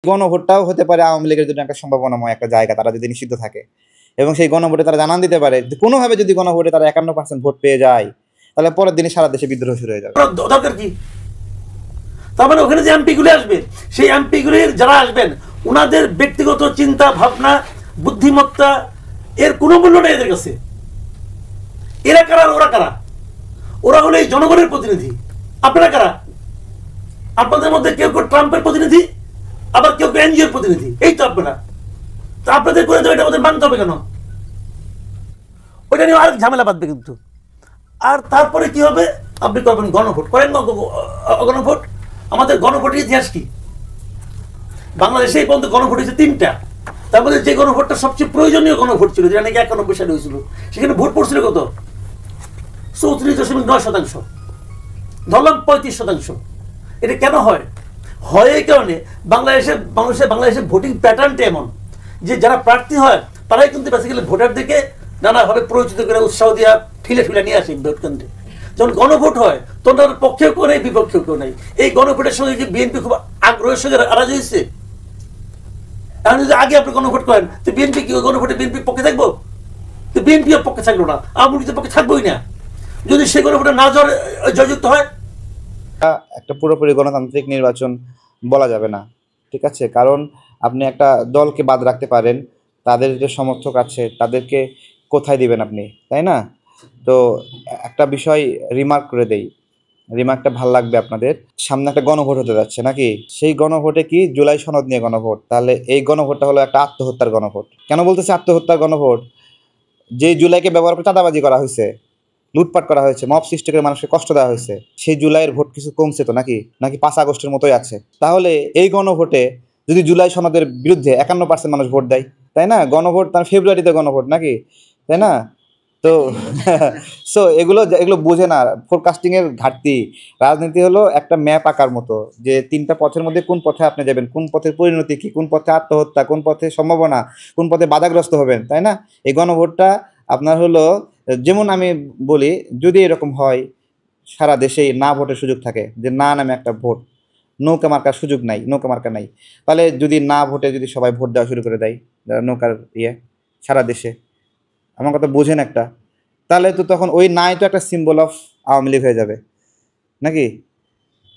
গণভোটটাও হতে পারে আওয়ামী লীগের জন্য একটা সম্ভাবনাময় একটা জায়গা, তারা যদি নিষিদ্ধ থাকে এবং সেই গণভোটে তারা জানান দিতে পারে কোনোভাবে যদি গণভোটে তারা 51% ভোট পেয়ে যায়, তাহলে পরের দিনে সারা দেশে বিদ্রোহ শুরু হয়ে যাবে। দরকার কি? তার মানে ওখানে যে এমপিগুলি আসবে, সেই এমপিগুলির যারা আসবেন ওনাদের ব্যক্তিগত চিন্তা ভাবনা, বুদ্ধিমত্তা এর কোনো মূল্য নেই এদের কাছে। এরা কারা? ওরা কারা? ওরা হলো এই জনগণের প্রতিনিধি। আপনারা কারা? আপনাদের মধ্যে কেউ কেউ ট্রাম্পের প্রতিনিধি, আবার কেউ কেউ এনজিওর প্রতিনিধি। এই তো আপনারা। তা আপনাদের করে দেবে, এটা ওদের মানতে হবে কেন? ওইটা নিয়ে আরেক ঝামেলা বাঁধবে কিন্তু। আর তারপরে কি হবে? আপনি করবেন গণভোট, করেন গণভোট। আমাদের গণভোটের ইতিহাস কি? বাংলাদেশে এই পর্যন্ত গণভোট হয়েছে 3টা। তার মধ্যে যে গণভোটটা সবচেয়ে প্রয়োজনীয় গণভোট ছিল, যেটা নাকি 91 সালে হয়েছিল, সেখানে ভোট পড়ছিল কত? 34.9%। ধরলাম 35%। এটা কেন হয়? হয় এই কারণে বাংলাদেশে ভোটিং প্যাটার্নটা এমন যে যারা প্রার্থী হয় তারাই কিন্তু বেসিক্যালি ভোটারদেরকে নানাভাবে পরিচিত করে উৎসাহ দিয়া ঠিলে নিয়ে আসে ভোট কেন্দ্রে। যখন গণভোট হয় তখন তার পক্ষেও কেউ নেই, বিপক্ষেও কেউ নেই। এই গণভোটের সঙ্গে কি বিএনপি খুব আগ্রহের সঙ্গে আরাজ হয়েছে? এখন যদি আগে আপনি গণভোট করেন তো বিএনপি কি গণভোটে বিএনপির পক্ষে থাকবো? তো বিএনপির পক্ষে থাকলো না, আওয়ামী লীগের পক্ষে থাকবোই না যদি সে গণভোটে না জয়যুক্ত হয়। একটা পুরোপুরি গণতান্ত্রিক নির্বাচন বলা যাবে না, ঠিক আছে? কারণ আপনি একটা দলকে বাদ রাখতে পারেন, তাদের যে সমর্থক আছে তাদেরকে কোথায় দিবেন আপনি, তাই না? তো একটা বিষয় রিমার্ক করে দেই, রিমার্কটা ভাল লাগবে আপনাদের। সামনে একটা গণভোট হতে যাচ্ছে নাকি? সেই গণভোটে কি জুলাই সনদ নিয়ে গণভোট, তাহলে এই গণভোটটা হলো একটা আত্মহত্যার গণভোট। কেন বলতেছে আত্মহত্যার গণভোট? যে জুলাইকে ব্যবহার করে চাঁদাবাজি করা হয়েছে, লুটপাট করা হয়েছে, মব সৃষ্টি করে মানুষকে কষ্ট দেওয়া হয়েছে, সেই জুলাইয়ের ভোট কিছু কমছে তো নাকি? 5 আগস্টের মতোই আছে? তাহলে এই গণভোটে যদি জুলাই সনদের বিরুদ্ধে 51% মানুষ ভোট দেয়, তাই না? গণভোট তার ফেব্রুয়ারিতে গণভোট নাকি, তাই না? তো সো এগুলো বোঝে না, ফোরকাস্টিং এর ঘাটতি। রাজনীতি হলো একটা ম্যাপ আঁকার মতো, যে 3টা পথের মধ্যে কোন পথে আপনি যাবেন, কোন পথের পরিণতি কি, কোন পথে আত্মহত্যা, কোন পথে সম্ভাবনা, কোন পথে বাধাগ্রস্ত হবেন, তাই না? এই গণভোটটা আপনার হলো, যেমন আমি বলি, যদি এরকম হয় সারা দেশেই না ভোটের সুযোগ থাকে, যে না নামে একটা ভোট, নৌকা মার্কার সুযোগ নাই, নৌকা মার্কা নাই, তাহলে যদি না ভোটে যদি সবাই ভোট দেওয়া শুরু করে দেয়, নৌকার সারা দেশে, আমার কথা বোঝেন একটা, তাহলে তো তখন ওই নাই তো একটা সিম্বল অফ আওয়ামী লীগ হয়ে যাবে নাকি?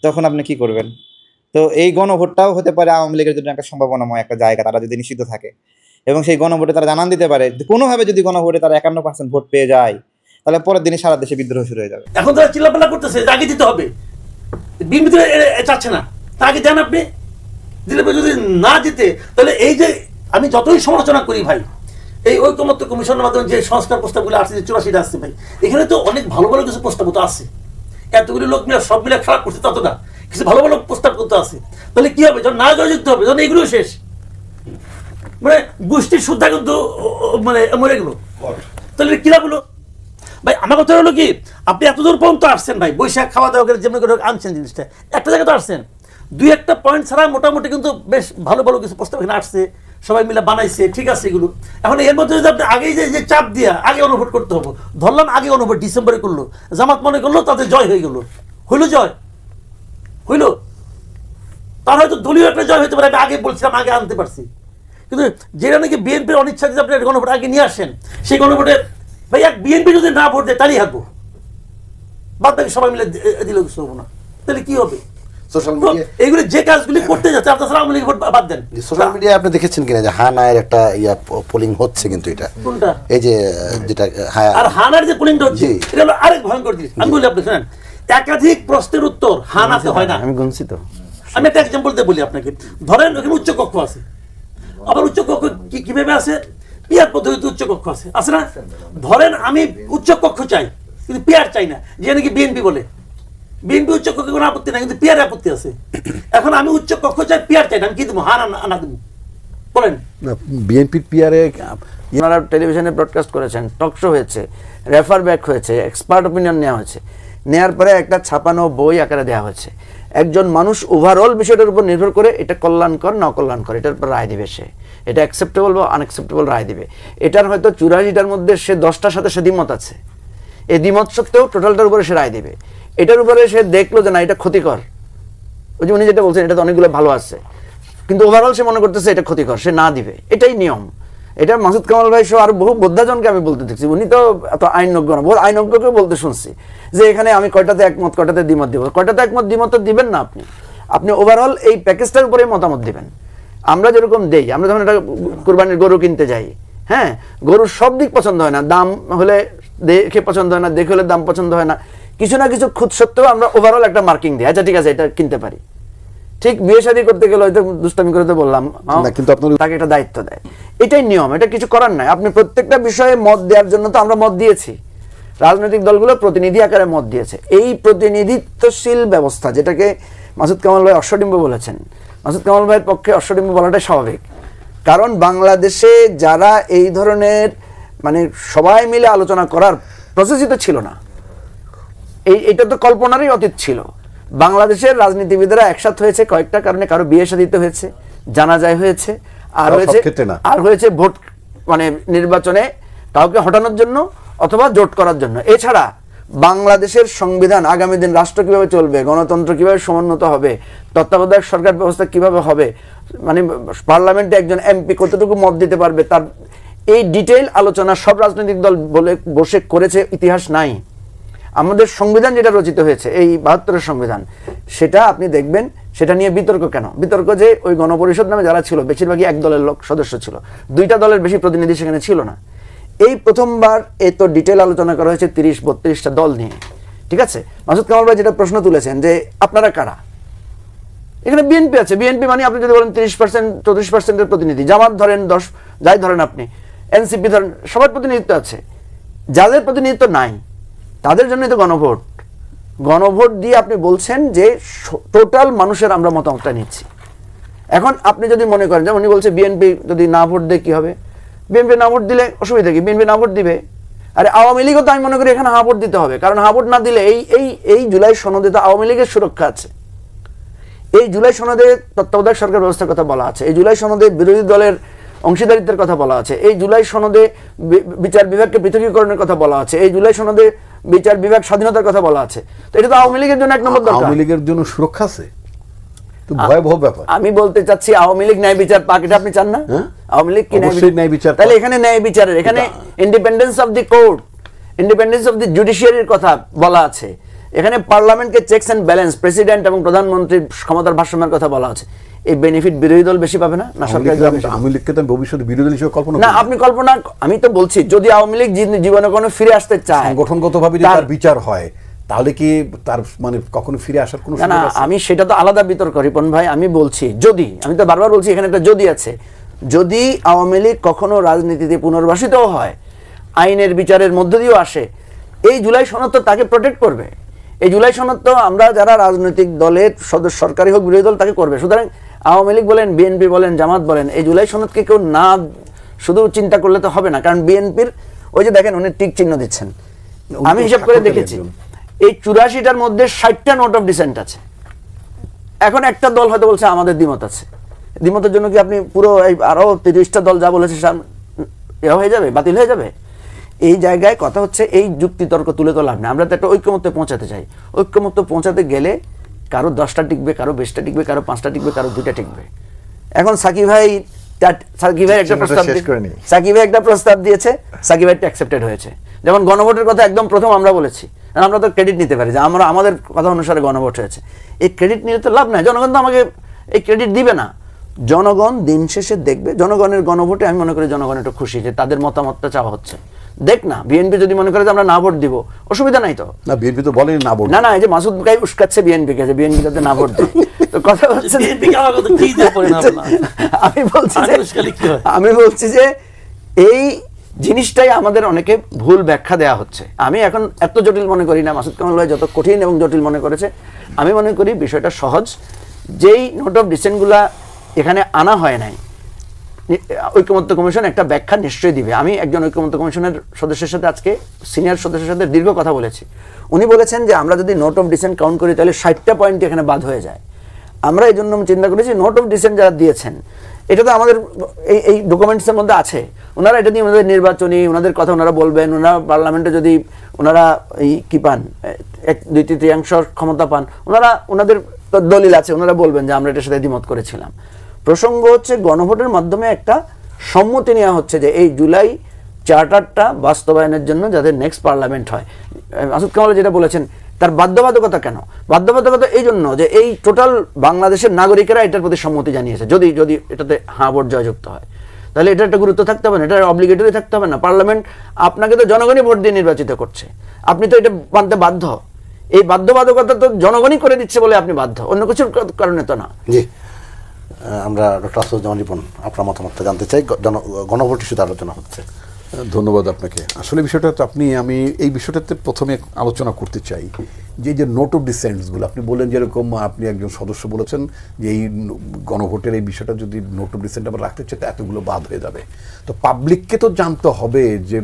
তখন আপনি কি করবেন? তো এই গণভোটটাও হতে পারে আওয়ামী লীগের জন্য একটা সম্ভাবনাময় একটা জায়গা, তারা যদি নিষিদ্ধ থাকে এবং সেই গণভোটে তারা জানান দিতে পারে কোনোভাবে যদি গণভোটে তারা 51% ভোট পেয়ে যায়, তাহলে পরের দিনে সারা দেশে বিদ্রোহ শুরু হয়ে যাবে। এখন তারা চিল্লাপাল্লা করতেছে, আগে দিতে হবে, বিএনপি তো চাচ্ছে না, তা আগে দেন আপনি। দিলে যদি না জিতে, তাহলে এই যে আমি যতই সমালোচনা করি ভাই, এই ঐকমত্য কমিশনের মাধ্যমে যে সংস্কার প্রস্তাবগুলো আসছে, যে 84টা আসছে ভাই, এখানে তো অনেক ভালো ভালো কিছু প্রস্তাব তো আছে। এতগুলি লোক মিলে সব মিলে খারাপ করছে তত না, কিছু ভালো ভালো প্রস্তাব করতে আছে। তাহলে কি হবে? যখন না জয়যুক্ত হবে, যখন এগুলো শেষ, মানে গোষ্ঠীর সুদ্ধা কিন্তু মানে মরে গেল, তাহলে কি লাভ হলো ভাই? আমার কথা হলো কি, আপনি এতদূর পর্যন্ত আসছেন ভাই, বৈশাখ খাওয়া দাওয়া করে যেমন করে আনছেন জিনিসটা, একটা জায়গায় তো আসছেন, 2-1টা পয়েন্ট ছাড়া মোটামুটি কিন্তু বেশ ভালো ভালো কিছু প্রস্তাব এখানে আসছে, সবাই মিলে বানাইছে, ঠিক আছে এগুলো। এখন এর মধ্যে যদি আপনি আগেই যে চাপ দিয়া আগে অনুভোট করতে হবে, ধরলাম আগে অনুভোট ডিসেম্বরে করলো, জামাত মনে করলো তাদের জয় হয়ে গেল, হইলো জয় হইলো, তার হয়তো দলীয় একটা জয় হইতে পারে, আমি আগে বলছিলাম, আগে আনতে পারছি। কিন্তু যেটা নাকি বিএনপির অনিচ্ছা যে আপনি গণভোট আগে নিয়ে আসেন, সেই গণভোটে ভাই এক বিএনপি যদি না ভোট দেয় তাহলেই হারবো, বাদ বাকি সবাই মিলে দিলে কিছু হবো না, তাহলে কি হবে? সোশ্যাল মিডিয়া এইগুলো যে কাজগুলি করতে যাচ্ছে, আপনার আওয়ামী লীগ ভোট বাদ দেন। সোশ্যাল মিডিয়ায় আপনি দেখেছেন কিনা যে হানায়ের একটা পোলিং হচ্ছে, কিন্তু এটা কোনটা? এই যে যেটা আর হানার যে পোলিংটা হচ্ছে, এটা হলো আরেক ভয়ঙ্কর জিনিস। আমি বলি আপনি শুনেন, একাধিক প্রশ্নের উত্তর হানাতে হয় না। আমি গুনছি তো, আমি একটা এক্সাম্পল দিয়ে বলি আপনাকে। ধরেন ওখানে উচ্চ কক্ষ আছে, আবার উচ্চ কক্ষ কিভাবে আছে? পিয়ার পদ্ধতিতে উচ্চ কক্ষ আছে, আছে না? ধরেন আমি উচ্চ কক্ষ চাই কিন্তু পিয়ার চাই না, যে নাকি বিএনপি বলে বিএনপি উচ্চ কক্ষে কোনো আপত্তি না, কিন্তু পিয়ার আপত্তি আছে। এখন আমি উচ্চ কক্ষ চাই, পিয়ার চাই না, আমি কি দেবো? হা না দেবো, বলেন? বিএনপির পিয়ারে আপনারা টেলিভিশনে ব্রডকাস্ট করেছেন, টক শো হয়েছে, রেফার ব্যাক হয়েছে, এক্সপার্ট অপিনিয়ন নেওয়া হয়েছে, নেওয়ার পরে একটা ছাপানো বই আকারে দেওয়া হয়েছে। একজন মানুষ ওভারঅল বিষয়টার উপর নির্ভর করে এটা কল্যাণকর না অকল্যাণকর এটার উপর রায় দিবে, সে এটা অ্যাকসেপ্টেবল বা আনএক্সেপ্টেবল রায় দিবে। এটার হয়তো 84টার মধ্যে সে 10টার সাথে সে দ্বিমত আছে, এই দ্বিমত সত্ত্বেও টোটালটার উপরে সে রায় দিবে। এটার উপরে সে দেখলো যে না এটা ক্ষতিকর, ওই যে উনি যেটা বলছেন এটা তো অনেকগুলো ভালো আছে, কিন্তু ওভারঅল সে মনে করতেছে এটা ক্ষতিকর, সে না দিবে, এটাই নিয়ম। এটা মাসুদ কামাল ভাই সহ আর বহু বোদ্ধাজনকে আমি বলতে দেখছি, উনি তো এত আইনজ্ঞ না, বহু আইনজ্ঞকেও বলতে শুনছি যে এখানে আমি কয়টাতে একমত কয়টাতে দ্বিমত দিব। কয়টাতে একমত দ্বিমত তো দিবেন না আপনি ওভারঅল এই প্যাকেজটার উপরে মতামত দিবেন। আমরা যেরকম দেই, আমরা যখন একটা কুরবানির গরু কিনতে যাই, হ্যাঁ, গরুর সব দিক পছন্দ হয় না, দাম হলে দেখে পছন্দ হয় না, দেখে হলে দাম পছন্দ হয় না, কিছু না কিছু খুদ সত্ত্বেও আমরা ওভারঅল একটা মার্কিং দিই, আচ্ছা ঠিক আছে এটা কিনতে পারি। ঠিক বিয়ে শাদী করতে গেলে হয়তো দুষ্টামি করে তো বললাম, কিন্তু আপনার তাকে একটা দায়িত্ব দেয়, এটাই নিয়ম, এটা কিছু করার নাই। আপনি প্রত্যেকটা বিষয়ে মত দেওয়ার জন্য তো আমরা মত দিয়েছি, রাজনৈতিক দলগুলো প্রতিনিধি আকারে মত দিয়েছে। এই প্রতিনিধিত্বশীল ব্যবস্থা, যেটাকে মাসুদ কামাল ভাই অশ্বডিম্ব বলেছেন, মাসুদ কামাল ভাইয়ের পক্ষে অশ্বডিম্ব বলাটাই স্বাভাবিক, কারণ বাংলাদেশে যারা এই ধরনের মানে সবাই মিলে আলোচনা করার প্রসেসই তো ছিল না, এটা তো কল্পনারই অতীত ছিল। বাংলাদেশের রাজনীতিবিদরা একসাথ হয়েছে কয়েকটা কারণে, কারো বিয়ে শাদীতে হয়েছে, জানাজায় হয়েছে, আর হয়েছে ভোট মানে নির্বাচনে কাউকে হটানোর জন্য অথবা জোট করার জন্য। এছাড়া বাংলাদেশের সংবিধান, আগামী দিন রাষ্ট্র কিভাবে চলবে, গণতন্ত্র কিভাবে সমুন্নত হবে, তত্ত্বাবধায়ক সরকার ব্যবস্থা কিভাবে হবে, মানে পার্লামেন্টে একজন এমপি কতটুকু মত দিতে পারবে, তার এই ডিটেইল আলোচনা সব রাজনৈতিক দল বলে বসে করেছে, ইতিহাস নাই। আমাদের সংবিধান যেটা রচিত হয়েছে, এই ৭২-এর সংবিধান, সেটা আপনি দেখবেন, সেটা নিয়ে বিতর্ক কেন? বিতর্ক যে ওই গণপরিষদ নামে যারা ছিল বেশিরভাগই এক দলের লোক সদস্য ছিল, 2টা দলের বেশি প্রতিনিধি সেখানে ছিল না। এই প্রথমবার এত ডিটেল আলোচনা করা হয়েছে 30-32টা দল নিয়ে, ঠিক আছে? মাসুদ কামাল ভাই যেটা প্রশ্ন তুলেছেন যে আপনারা কারা, এখানে বিএনপি আছে, বিএনপি মানে আপনি যদি বলেন 30% 34%-এর প্রতিনিধি, জামাত ধরেন 10, যাই ধরেন আপনি, এনসিপি ধরেন, সবার প্রতিনিধিত্ব আছে। যাদের প্রতিনিধিত্ব নাই তাদের জন্যই তো গণভোট। গণভোট দিয়ে আপনি বলছেন যে টোটাল মানুষের আমরা মতামতটা নিচ্ছি। এখন আপনি যদি মনে করেন, যেমন উনি বলছে বিএনপি যদি না ভোট দেয় কি হবে, বিএনপি না ভোট দিলে অসুবিধা কি, বিএনপি না ভোট দিবে। আরে আওয়ামী লীগও তো আমি মনে করি এখানে হা ভোট দিতে হবে, কারণ হা ভোট না দিলে এই জুলাই সনদে তো আওয়ামী লীগের সুরক্ষা আছে। এই জুলাই সনদে তত্ত্বাবধায়ক সরকার ব্যবস্থার কথা বলা আছে, এই জুলাই সনদে বিরোধী দলের অংশীদারিত্বের কথা বলা আছে, এই জুলাই সনদে বিচার বিভাগকে পৃথকীকরণের কথা বলা আছে, এই জুলাই সনদে বিচার বিভাগ স্বাধীনতার কথা বলা আছে। তো এটা তো আওয়ামী লীগের জন্য এক নম্বর দরকার। আওয়ামী লীগের জন্য সুরক্ষা আছে, তো ভয়াবহ ব্যাপার। আমি বলতে চাচ্ছি আওয়ামী লীগ ন্যায় বিচার পাক, এটা আপনি চান না? আওয়ামী লীগ কি ন্যায় বিচার? তাহলে এখানে ন্যায় বিচারের, এখানে independence of the court, independence of the জুডিশিয়ারির কথা বলা আছে, এখানে পার্লামেন্টকে চেকস এন্ড ব্যালেন্স, প্রেসিডেন্ট এবং প্রধানমন্ত্রীর ক্ষমতার ভারসাম্যের কথা বলা আছে। এই বেনিফিট বিরোধী দল বেশি পাবে না? না সরকার? আওয়ামী লীগকে তো ভবিষ্যতে বিরোধী দল হিসেবে কল্পনা না, আপনি কল্পনা, আমি তো বলছি যদি আওয়ামী লীগ জীবনে কোনো ফিরে আসতে চায়, সংগঠনগতভাবে যদি তার বিচার হয়, তাহলে কি তার মানে কখনো ফিরে আসার কোনো সুযোগ আছে? আমি সেটা তো আলাদা বিতর্ক রিপন ভাই। আমি বলছি যদি, আমি তো বারবার বলছি এখানে একটা যদি আছে, যদি আওয়ামী লীগ কখনো রাজনীতিতে পুনর্বাসিতও হয়, আইনের বিচারের মধ্য দিয়েও আসে, এই জুলাই সনদ তো তাকে প্রোটেক্ট করবে। এই জুলাই সনদ তো আমরা যারা রাজনৈতিক দলের সদস্য, সরকারি হোক বিরোধী দল, তাকে করবে। সুতরাং আওয়ামী লীগ বলেন, বিএনপি বলেন, জামাত বলেন, এই জুলাই সনদকে কেউ না শুধু চিন্তা করলে তো হবে না। কারণ বিএনপির ওই যে দেখেন উনি টিক চিহ্ন দিচ্ছেন, আমি হিসাব করে দেখেছি এই 84টার মধ্যে 60টা নোট অফ ডিসেন্ট আছে। এখন একটা দল হয়তো বলছে আমাদের দ্বিমত আছে, দ্বিমতের জন্য কি আপনি পুরো এই আরো 30টা দল যা বলেছে হয়ে যাবে, বাতিল হয়ে যাবে? এই জায়গায় কথা হচ্ছে এই যুক্তি তর্ক তুলে তো লাভ নেই। আমরা তো একটা ঐক্যমত্যে পৌঁছাতে চাই। ঐক্যমত্য পৌঁছাতে গেলে কারো 10টা টিকবে, কারো 20টা টিকবে, কারো 5টা টিকবে, কারো 2টা টিকবে। এখন সাকিব ভাই একটা প্রস্তাব দিয়েছে, সাকিব ভাই অ্যাকসেপ্টেড হয়েছে। যেমন গণভোটের কথা একদম প্রথম আমরা বলেছি, আমরা তো ক্রেডিট নিতে পারি যে আমরা আমাদের কথা অনুসারে গণভোট হয়েছে। এই ক্রেডিট নিলে তো লাভ নাই, জনগণ তো আমাকে এই ক্রেডিট দিবে না। জনগণ দিন শেষে দেখবে, জনগণের গণভোটে আমি মনে করি জনগণ একটু খুশি যে তাদের মতামতটা চাওয়া হচ্ছে। দেখ না, বিএনপি যদি মনে করে যে আমরা না ভোট দিব, অসুবিধা নাই তো। না, বিএনপি তো বলেনি না ভোট। না, এই যে মাসুদ ভাই উস্কাচ্ছে বিএনপি কে, যে বিএনপি যাতে না ভোট দেয়। তো কথা হচ্ছে আমি বলছি যে এই জিনিসটাই আমাদের অনেকে ভুল ব্যাখ্যা দেওয়া হচ্ছে। আমি এখন এত জটিল মনে করি না, মাসুদ কামাল ভাই যত কঠিন এবং জটিল মনে করেছে। আমি মনে করি বিষয়টা সহজ। যেই নোট অফ ডিসেন্টগুলা এখানে আনা হয় নাই, ঐক্যমত্য কমিশন একটা ব্যাখ্যা নিশ্চয়ই দিবে। আমি একজন ঐক্যমত্য কমিশনের সদস্যের সাথে আজকে সিনিয়র সদস্যের সাথে দীর্ঘ কথা বলেছি। উনি বলেছেন যে আমরা যদি নোট অফ ডিসেন্ট কাউন্ট করি তাহলে 60টা পয়েন্ট এখানে বাদ হয়ে যায়। আমরা এই জন্য চিন্তা করেছি নোট অফ ডিসেন্ট যারা দিয়েছেন, এটা তো আমাদের এই ডকুমেন্টসের মধ্যে আছে, ওনারা এটা দিয়ে ওনাদের নির্বাচনী ওনাদের কথা ওনারা বলবেন। ওনারা পার্লামেন্টে যদি ওনারা এই কি পান 1/2-3 ক্ষমতা পান, ওনারা ওনাদের দলিল আছে, ওনারা বলবেন যে আমরা এটার সাথে দ্বিমত করেছিলাম। প্রসঙ্গ হচ্ছে গণভোটের মাধ্যমে একটা সম্মতি নেওয়া হচ্ছে যে এই জুলাই চার্টারটা বাস্তবায়নের জন্য যাতে নেক্সট পার্লামেন্ট হয়। মাসুদ কামাল যেটা বলেছেন, তার বাধ্যবাধকতা কেন? বাধ্যবাধকতা এই জন্য যে এই টোটাল বাংলাদেশের নাগরিকেরা এটার প্রতি সম্মতি জানিয়েছে। যদি যদি এটাতে হ্যাঁ ভোট জয়যুক্ত হয়, তাহলে এটা একটা গুরুত্ব থাকতে হবে না, এটা অব্লিগেটরি থাকতে হবে না। পার্লামেন্ট আপনাকে তো জনগণই ভোট দিয়ে নির্বাচিত করছে, আপনি তো এটা মানতে বাধ্য। এই বাধ্যবাধকতা তো জনগণই করে দিচ্ছে বলে আপনি বাধ্য, অন্য কিছুর কারণে তো না। জি, আমরা ডক্টর আসাদুজ্জামান রিপন আপনার মতামতটা জানতে চাই। গণভোট ইস্যুতে আলোচনা হচ্ছে। ধন্যবাদ আপনাকে। আসলে বিষয়টা তো আমি এই বিষয়টাতে প্রথমে আলোচনা করতে চাই যে নোট অফ ডিসেন্টসগুলো আপনি বললেন, যেরকম আপনি একজন সদস্য বলেছেন যে এই গণভোটের এই বিষয়টা যদি নোট অফ ডিসেন্ট আবার রাখতে চাই তো এতগুলো বাদ হয়ে যাবে। তো পাবলিককে তো জানতে হবে যে